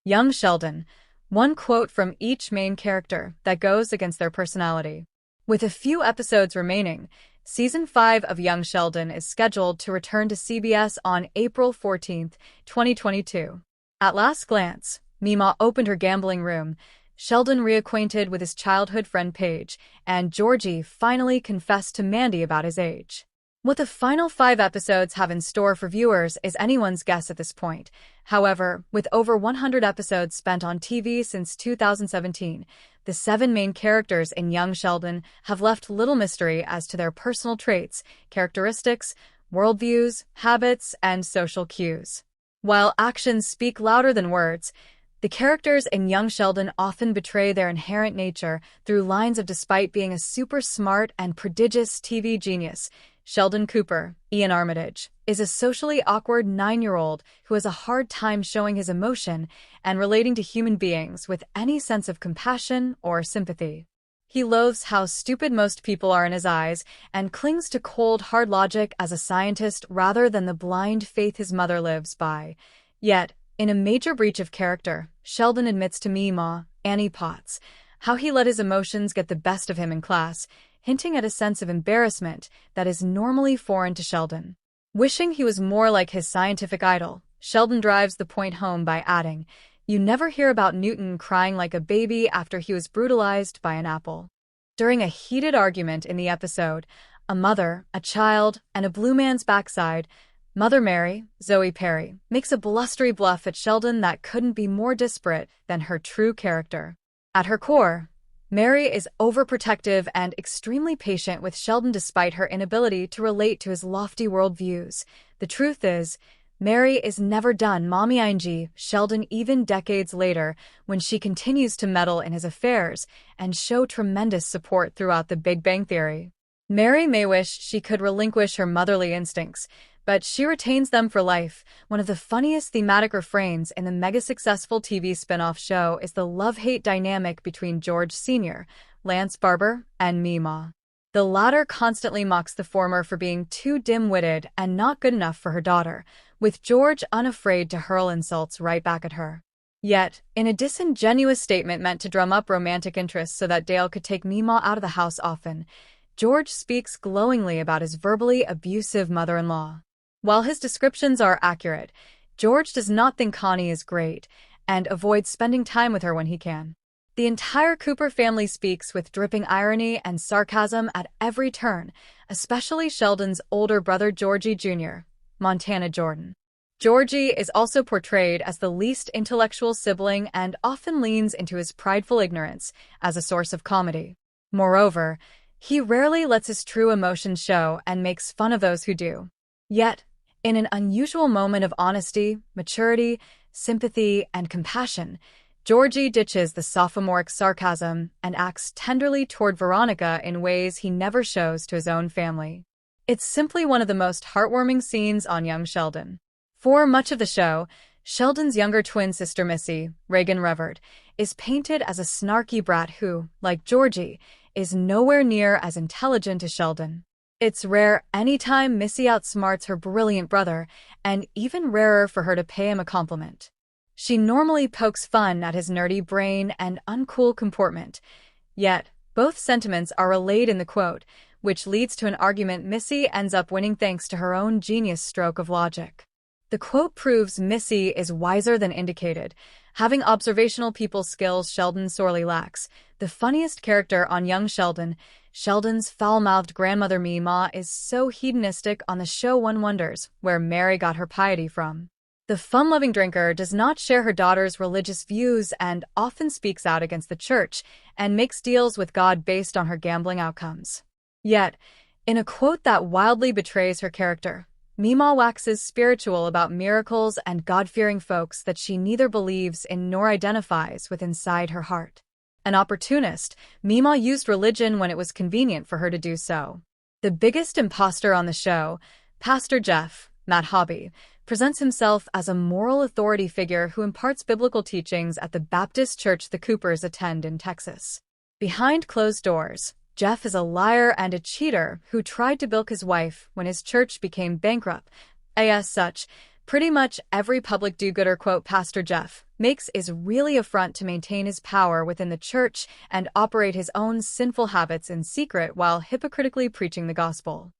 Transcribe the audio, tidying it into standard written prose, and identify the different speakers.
Speaker 1: Young Sheldon. One quote from each main character that goes against their personality. With a few episodes remaining, Season 5 of Young Sheldon is scheduled to return to CBS on April 14, 2022. At last glance, Mima opened her gambling room, Sheldon reacquainted with his childhood friend Paige, and Georgie finally confessed to Mandy about his age. What the final 5 episodes have in store for viewers is anyone's guess at this point. However, with over 100 episodes spent on TV since 2017, the 7 main characters in Young Sheldon have left little mystery as to their personal traits, characteristics, worldviews, habits, and social cues. While actions speak louder than words, the characters in Young Sheldon often betray their inherent nature through lines of despite being a super smart and prodigious TV genius. Sheldon Cooper, Ian Armitage, is a socially awkward 9-year-old who has a hard time showing his emotion and relating to human beings with any sense of compassion or sympathy. He loathes how stupid most people are in his eyes and clings to cold, hard logic as a scientist rather than the blind faith his mother lives by. Yet, in a major breach of character, Sheldon admits to Mima, Annie Potts, how he let his emotions get the best of him in class, hinting at a sense of embarrassment that is normally foreign to Sheldon. Wishing he was more like his scientific idol, Sheldon drives the point home by adding, "You never hear about Newton crying like a baby after he was brutalized by an apple." During a heated argument in the episode, a mother, a child, and a blue man's backside, Mother Mary, Zoe Perry, makes a blustery bluff at Sheldon that couldn't be more disparate than her true character. At her core, Mary is overprotective and extremely patient with Sheldon despite her inability to relate to his lofty worldviews. The truth is, Mary is never done mommying Sheldon even decades later when she continues to meddle in his affairs and show tremendous support throughout The Big Bang Theory. Mary may wish she could relinquish her motherly instincts, but she retains them for life. One of the funniest thematic refrains in the mega-successful TV spin-off show is the love-hate dynamic between George Sr., Lance Barber, and Mima. The latter constantly mocks the former for being too dim-witted and not good enough for her daughter, with George unafraid to hurl insults right back at her. Yet, in a disingenuous statement meant to drum up romantic interest so that Dale could take Mima out of the house often, George speaks glowingly about his verbally abusive mother-in-law. While his descriptions are accurate, George does not think Connie is great and avoids spending time with her when he can. The entire Cooper family speaks with dripping irony and sarcasm at every turn, especially Sheldon's older brother Georgie Jr., Montana Jordan. Georgie is also portrayed as the least intellectual sibling and often leans into his prideful ignorance as a source of comedy. Moreover, he rarely lets his true emotions show and makes fun of those who do. Yet, in an unusual moment of honesty, maturity, sympathy, and compassion, Georgie ditches the sophomoric sarcasm and acts tenderly toward Veronica in ways he never shows to his own family. It's simply one of the most heartwarming scenes on Young Sheldon. For much of the show, Sheldon's younger twin sister Missy, Reagan Revert, is painted as a snarky brat who, like Georgie, is nowhere near as intelligent as Sheldon. It's rare anytime Missy outsmarts her brilliant brother, and even rarer for her to pay him a compliment. She normally pokes fun at his nerdy brain and uncool comportment. Yet, both sentiments are relayed in the quote, which leads to an argument Missy ends up winning thanks to her own genius stroke of logic. The quote proves Missy is wiser than indicated, having observational people skills Sheldon sorely lacks. The funniest character on Young Sheldon, Sheldon's foul-mouthed grandmother Mima, is so hedonistic on the show one wonders where Mary got her piety from. The fun-loving drinker does not share her daughter's religious views and often speaks out against the church and makes deals with God based on her gambling outcomes. Yet, in a quote that wildly betrays her character, Mima waxes spiritual about miracles and God-fearing folks that she neither believes in nor identifies with inside her heart. An opportunist, Mima used religion when it was convenient for her to do so. The biggest imposter on the show, Pastor Jeff, Matt Hobby, presents himself as a moral authority figure who imparts biblical teachings at the Baptist church the Coopers attend in Texas. Behind closed doors, Jeff is a liar and a cheater who tried to bilk his wife when his church became bankrupt. As such, Pretty much every public do-gooder quote Pastor Jeff makes is really a front to maintain his power within the church and operate his own sinful habits in secret while hypocritically preaching the gospel.